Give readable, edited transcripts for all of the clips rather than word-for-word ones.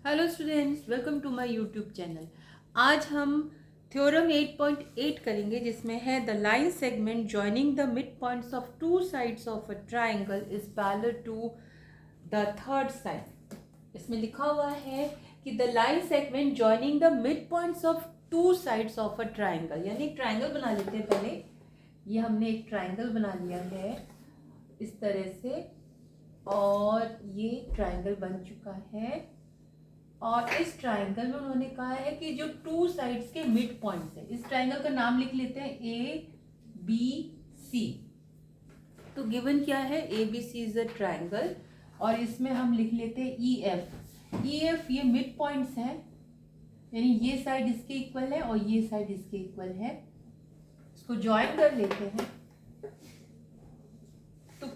Hello students, welcome to my YouTube channel. आज हम theorem 8.8 करेंगे, जिसमें है the line segment joining the mid points of two sides of a triangle is parallel to the third side. इसमें लिखा हुआ है कि the line segment joining the mid points of two sides of a triangle, यानी एक triangle बना लेते हैं। पहले ये हमने एक ट्राइंगल बना लिया है इस तरह से, और ये ट्राइंगल बन चुका है। और इस ट्राइंगल में उन्होंने कहा है कि जो टू साइड्स के मिड पॉइंट्स है, इस ट्राइंगल का नाम लिख लेते हैं ए बी सी। तो गिवन क्या है, A B C is a triangle, और इसमें हम लिख लेते हैं ई एफ। ई एफ ये मिड पॉइंट्स हैं, यानी ये साइड इसके इक्वल है और ये साइड इसके इक्वल है। इसको ज्वाइन कर लेते हैं। तो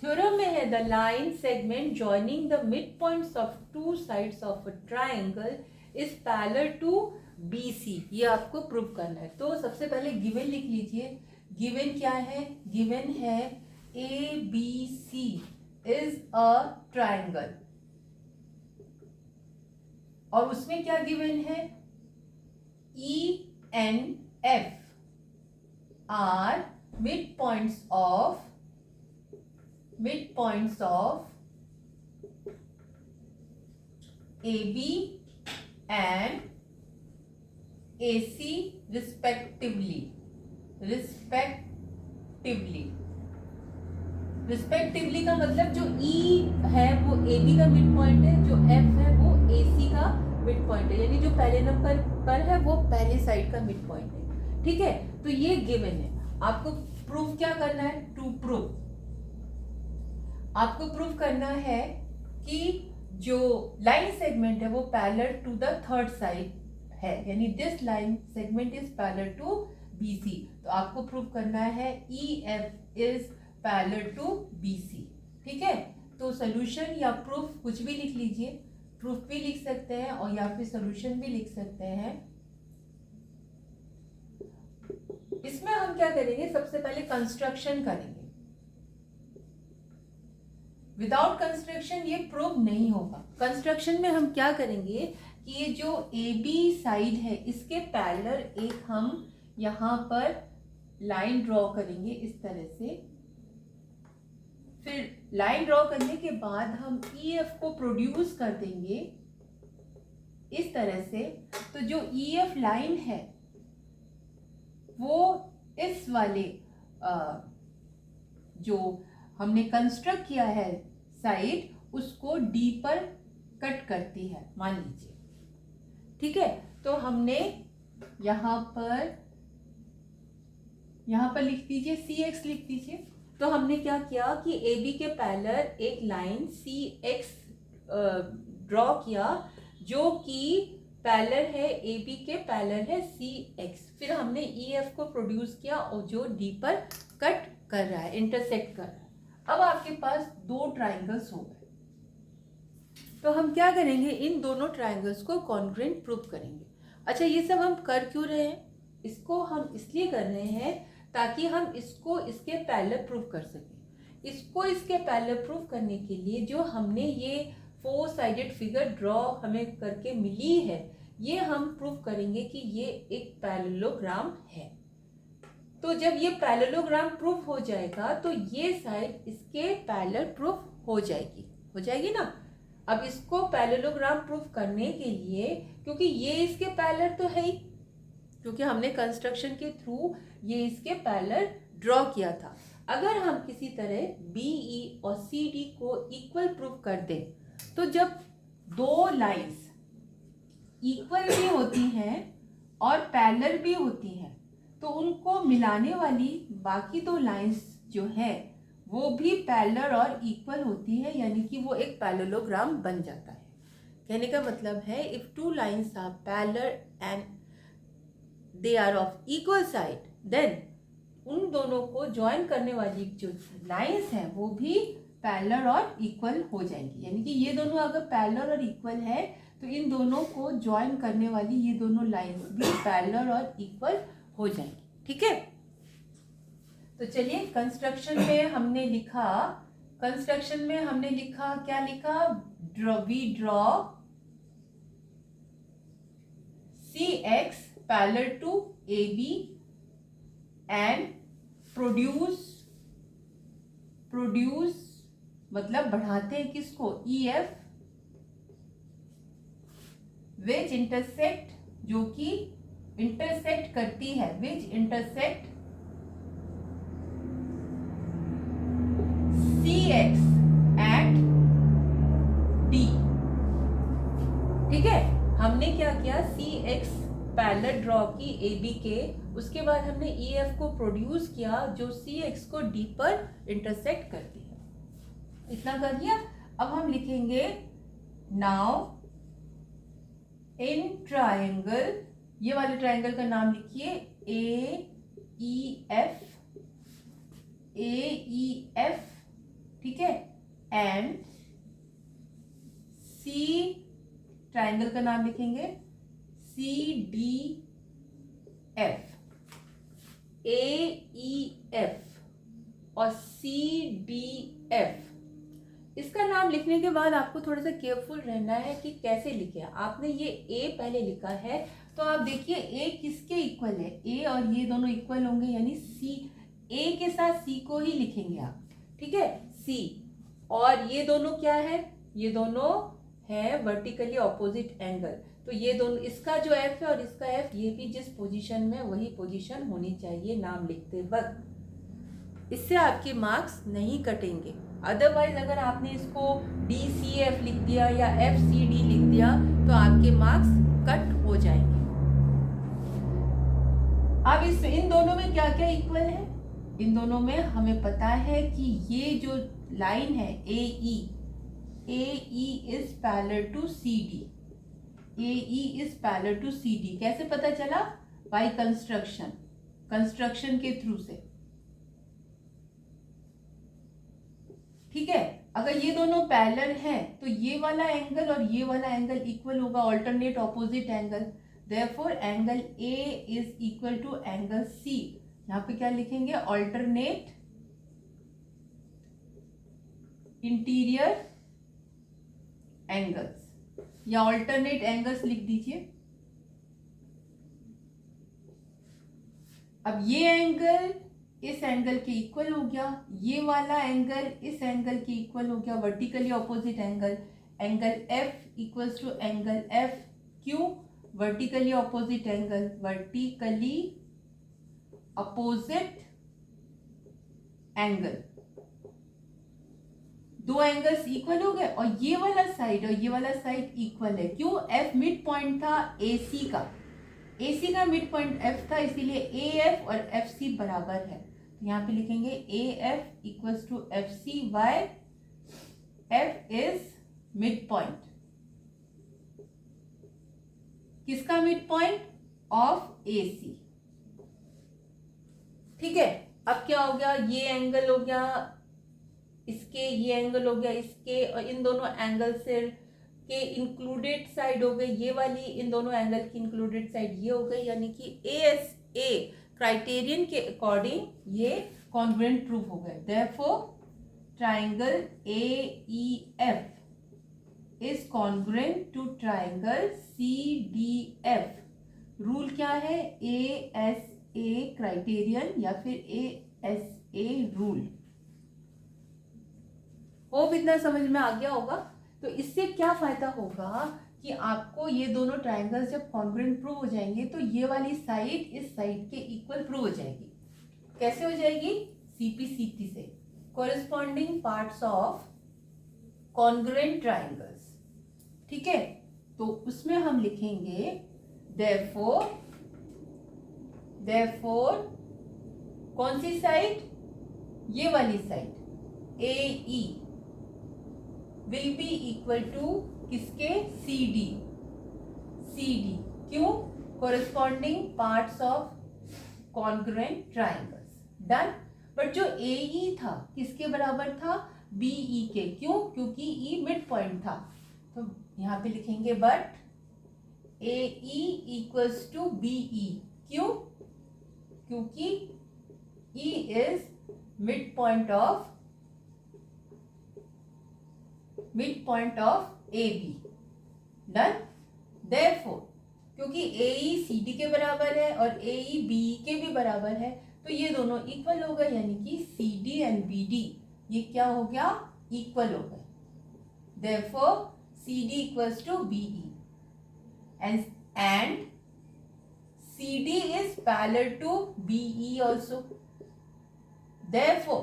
थ्योरम में है the line segment joining the mid points of two sides of a triangle is parallel to B C. ये आपको प्रूव करना है। तो सबसे पहले गिवन लिख लीजिए। गिवन क्या है? गिवन है A B C is a triangle, और उसमें क्या गिवन है? E and F are mid points of AB and AC respectively. Respectively का मतलब जो E है वो AB का मिड पॉइंट है, जो F है वो AC का मिड पॉइंट है, यानी जो पहले नंबर पर है वो पहले साइड का मिड पॉइंट है। ठीक है, तो ये गिवन है। आपको प्रूव क्या करना है? आपको प्रूव करना है कि जो लाइन सेगमेंट है वो parallel to the third side है, यानी this line segment is parallel to BC। तो आपको प्रूव करना है EF is parallel to BC। ठीक है, तो सोल्यूशन या प्रूफ कुछ भी लिख लीजिए। प्रूफ भी लिख सकते हैं और या फिर सोल्यूशन भी लिख सकते हैं। इसमें हम क्या करेंगे, सबसे पहले कंस्ट्रक्शन करेंगे। विदाउट कंस्ट्रक्शन ये प्रूव नहीं होगा। कंस्ट्रक्शन में हम क्या करेंगे कि ये जो ए बी साइड है इसके पैरेलल एक हम यहाँ पर लाइन ड्रॉ करेंगे इस तरह से। फिर लाइन ड्रॉ करने के बाद हम ई एफ को प्रोड्यूस कर देंगे इस तरह से। तो जो ई एफ लाइन है वो इस वाले जो हमने कंस्ट्रक्ट किया है साइड, उसको डी पर कट करती है, मान लीजिए। ठीक है, तो हमने यहां पर लिख दीजिए CX लिख दीजिए। तो हमने क्या किया कि AB के पैरेलल एक लाइन CX ड्रॉ किया, जो कि पैरेलल है AB के पैरेलल है CX। फिर हमने EF को प्रोड्यूस किया और जो D पर कट कर रहा है, इंटरसेक्ट कर रहा है। अब आपके पास दो ट्राइंगल्स हो गए। तो हम क्या करेंगे, इन दोनों ट्राइंगल्स को कॉन्ग्रुएंट प्रूव करेंगे। अच्छा, ये सब हम कर क्यों रहे हैं? इसको हम इसलिए कर रहे हैं ताकि हम इसको इसके पैरेलल प्रूव कर सकें। इसको इसके पैरेलल प्रूव करने के लिए जो हमने ये 4 साइडेड फिगर ड्रॉ हमें करके मिली है, ये हम प्रूव करेंगे कि ये एक पैरेललोग्राम है। तो जब ये पैरेललोग्राम प्रूफ हो जाएगा तो ये साइड इसके पैरेलल प्रूफ हो जाएगी ना। अब इसको पैरेललोग्राम प्रूफ करने के लिए, क्योंकि ये इसके पैरेलल तो है ही, क्योंकि हमने कंस्ट्रक्शन के थ्रू ये इसके पैरेलल ड्रॉ किया था। अगर हम किसी तरह BE और CD को इक्वल प्रूफ कर दें, तो जब दो लाइंस इक्वल भी होती हैं और पैरेलल भी होती हैं, तो उनको मिलाने वाली बाकी दो लाइंस जो है वो भी पैरेलल और इक्वल होती है, यानी कि वो एक पैरेललोग्राम बन जाता है। कहने का मतलब है, if two lines are parallel and they are of equal side, then उन दोनों को ज्वाइन करने वाली जो लाइंस हैं वो भी पैरेलल और इक्वल हो जाएंगी। यानी कि ये दोनों अगर पैरेलल और इक्वल है तो इन दोनों को ज्वाइन करने वाली ये दोनों लाइंस भी पैरेलल और इक्वल हो जाएंगी। ठीक है, तो चलिए कंस्ट्रक्शन में हमने लिखा क्या लिखा? We draw CX parallel to AB and produce मतलब बढ़ाते हैं किसको, EF विच इंटरसेक्ट, जो कि इंटरसेक्ट करती है, which intersect CX at D। ठीक है, हमने क्या किया, CX पैरेलल ड्रॉ की AB के, उसके बाद हमने EF को प्रोड्यूस किया जो CX को D पर इंटरसेक्ट करती है। इतना कर लिया। अब हम लिखेंगे नाउ इन ट्रायंगल, ये वाले ट्रायंगल का नाम लिखिए AEF, ठीक है, एंड C ट्रायंगल का नाम लिखेंगे CDF, AEF और CDF। इसका नाम लिखने के बाद आपको थोड़ा सा केयरफुल रहना है कि कैसे लिखे। आपने ये A पहले लिखा है तो आप देखिए A किसके इक्वल है, A और ये दोनों इक्वल होंगे, यानी C, A के साथ C को ही लिखेंगे आप, ठीक है, C। और ये दोनों क्या है, ये दोनों है वर्टिकली ऑपोजिट एंगल, तो ये दोनों, इसका जो F है और इसका F, ये भी जिस पोजीशन में वही पोजीशन होनी चाहिए नाम लिखते वक्त। इससे आपके मार्क्स नहीं कटेंगे। अदरवाइज अगर आपने इसको DCF लिख दिया या FCD लिख दिया तो आपके मार्क्स कट हो जाएंगे। अब इन दोनों में क्या क्या इक्वल है, इन दोनों में हमें पता है कि ये जो लाइन है AE is parallel to CD, AE is parallel to CD। कैसे पता चला, बाय कंस्ट्रक्शन के थ्रू से, ठीक है। अगर ये दोनों पैरेलल हैं तो ये वाला एंगल और ये वाला एंगल इक्वल होगा, alternate opposite angle, therefore angle A is equal to angle C। यहाँ पे क्या लिखेंगे, ऑल्टरनेट इंटीरियर एंगल्स या ऑल्टरनेट एंगल्स लिख दीजिए। अब ये एंगल इस एंगल के इक्वल हो गया, ये वाला एंगल इस एंगल के इक्वल हो गया, vertically opposite angle, angle F equals to angle F। क्यों, vertically opposite angle, vertically opposite angle, दो एंगल्स इक्वल हो गए और ये वाला साइड और ये वाला साइड इक्वल है। क्यों, F मिड पॉइंट था AC का, AC का मिड पॉइंट F था, इसीलिए AF और FC बराबर है। तो यहाँ पे लिखेंगे AF equals to FC by F is mid point, किसका मिड पॉइंट, ऑफ AC, ठीक है। अब क्या हो गया, ये एंगल हो गया इसके, ये एंगल हो गया इसके, और इन दोनों एंगल से के इंक्लूडेड साइड हो गई ये वाली, इन दोनों एंगल की इंक्लूडेड साइड ये हो गई, यानी कि ASA क्राइटेरियन के अकॉर्डिंग ये कॉन्ग्रुएंट प्रूफ हो गए। Therefore triangle AEF is congruent to triangle CDF। Rule क्या है, ASA क्राइटेरियन या फिर ASA रूल। होप इतना समझ में आ गया होगा। तो इससे क्या फायदा होगा कि आपको ये दोनों ट्रायंगल्स जब कॉन्ग्रुएंट प्रूव हो जाएंगे तो ये वाली साइड इस साइड के इक्वल प्रूव हो जाएगी। कैसे हो जाएगी, CP/CT से, corresponding parts of congruent triangles, ठीक है। तो उसमें हम लिखेंगे देयरफॉर कौन सी साइड, ये वाली side AE will be equal to किसके, CD। क्यों, corresponding parts of congruent triangles, done. But जो AE था किसके बराबर था, BE के। क्यों, क्योंकि E मिड पॉइंट था। तो यहाँ पे लिखेंगे but AE equals to BE। क्यों, क्योंकि E is mid point of AB, done. Therefore क्योंकि क्योंकि AE CD के बराबर है और AE BE के भी बराबर है, तो ये दोनों इक्वल हो गए, यानी कि CD एंड BD ये क्या हो गया, इक्वल हो गए। Therefore CD equals to BE and CD is parallel to BE also. Therefore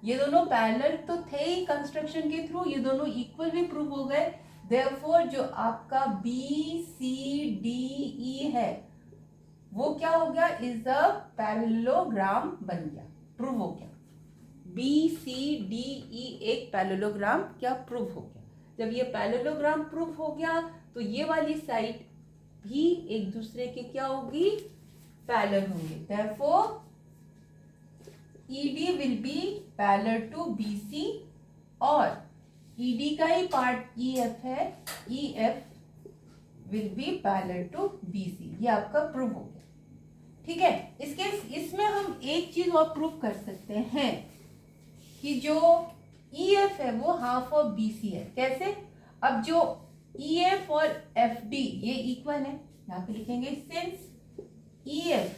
ये दोनों पैरेलल तो थे ही कंस्ट्रक्शन के थ्रू, ये दोनों इक्वल भी प्रूव हो गए। Therefore जो आपका BCDE है वो क्या हो गया, इज अ पैरेललोग्राम बन गया, प्रूव हो गया। BCDE एक पैरेललोग्राम क्या प्रूव हो गया। जब ये पैरेललोग्राम प्रूव हो गया तो ये वाली साइड भी एक दूसरे के क्या होगी, पैरेलल होंगे। Therefore ED will be parallel to BC और ED का ही पार्ट EF है, EF will be parallel to BC। ये आपका प्रूव हो गया, ठीक है। इसमें हम एक चीज और प्रूव कर सकते हैं कि जो EF है वो हाफ ऑफ BC है। कैसे, अब जो EF और FD ये इक्वल है, यहाँ पे लिखेंगे since EF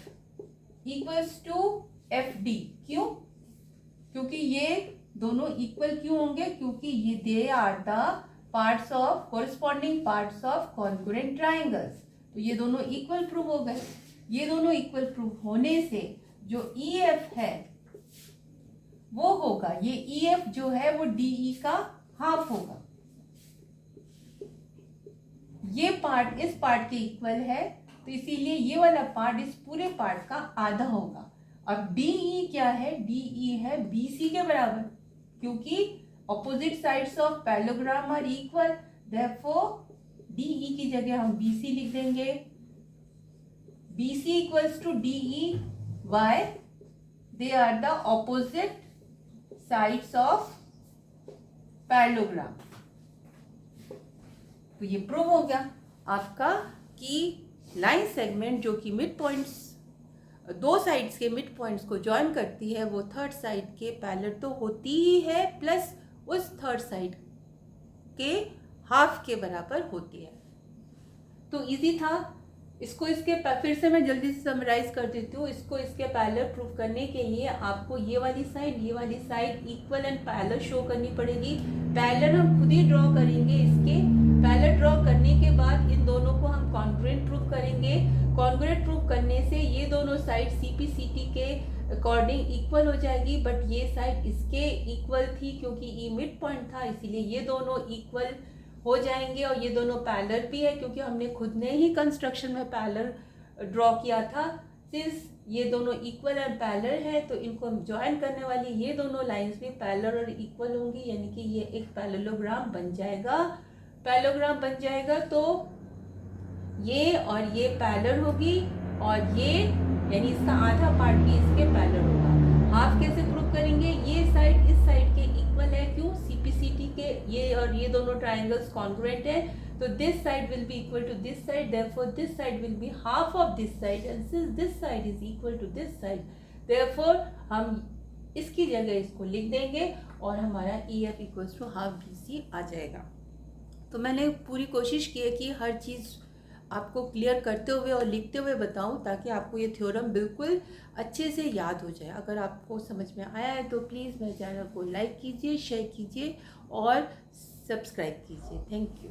equals to FD। क्यों, क्योंकि ये दोनों इक्वल क्यों होंगे, क्योंकि ये they are the parts of corresponding parts of congruent triangles. तो ये दोनों इक्वल प्रूव हो गए। ये दोनों इक्वल प्रूव होने से जो EF है वो होगा, ये EF जो है वो DE का हाफ होगा। ये पार्ट इस पार्ट के इक्वल है, तो इसीलिए ये वाला पार्ट इस पूरे पार्ट का आधा होगा। अब DE क्या है, DE है BC के बराबर, क्योंकि opposite sides of parallelogram are equal. Therefore DE की जगह हम BC लिख देंगे। BC equals to DE, why, they are the opposite sides of parallelogram. तो ये प्रूव हो गया आपका कि लाइन सेगमेंट जो कि मिड पॉइंट्स, दो साइड्स के मिड पॉइंट्स को जॉइन करती है, वो थर्ड साइड के पैरेलल तो होती ही है, प्लस उस थर्ड साइड के हाफ के बराबर होती है। तो इजी था। इसको इसके फिर से मैं जल्दी से समराइज कर देती हूँ। इसको इसके पैरेलल प्रूफ करने के लिए आपको ये वाली side equal and parallel show करनी पड़ेगी। पैरेलल हम खुद ही ड्रॉ करेंगे। इसके पैरेलल ड्रॉ करने के बाद इन दोनों को हम कॉन्ग्रुएंट प्रूफ करेंगे। कॉन्ग्रुएंट प्रूफ करने से ये दोनों साइड CP/CT के अकॉर्डिंग इक्वल हो जाएगी, बट ये साइड इसके इक्वल थी क्योंकि ई मिड पॉइंट था, इसीलिए ये दोनों इक्वल हो जाएंगे। और ये दोनों पैरेलल भी है क्योंकि हमने खुद ने ही कंस्ट्रक्शन में पैरेलल ड्रॉ किया था। सिंस ये दोनों इक्वल एंड पैरेलल है तो इनको ज्वाइन करने वाली ये दोनों लाइंस भी पैरेलल और इक्वल होंगी, यानी कि ये एक पैरेललोग्राम बन जाएगा। पैरेललोग्राम बन जाएगा तो ये और ये पैरेलल होगी और ये यानी इसका आधा पार्ट भी इसके पैरेलल होगा। हाफ कैसे प्रूव करेंगे, ये साइड इस साइड के इक्वल है, क्यों, CP/CT के ये और ये दोनों ट्राइंगल्स कॉन्ग्रुएंट है, तो this side will be equal to this side, therefore this side will be half of this side and since this side is equal to this side, therefore हम इसकी जगह इसको लिख देंगे और हमारा EF equals to half BC आ जाएगा। तो मैंने पूरी कोशिश की है कि हर चीज़ आपको क्लियर करते हुए और लिखते हुए बताऊं ताकि आपको ये थ्योरम बिल्कुल अच्छे से याद हो जाए। अगर आपको समझ में आया है तो प्लीज़ मेरे चैनल को लाइक कीजिए, शेयर कीजिए और सब्सक्राइब कीजिए। Thank you.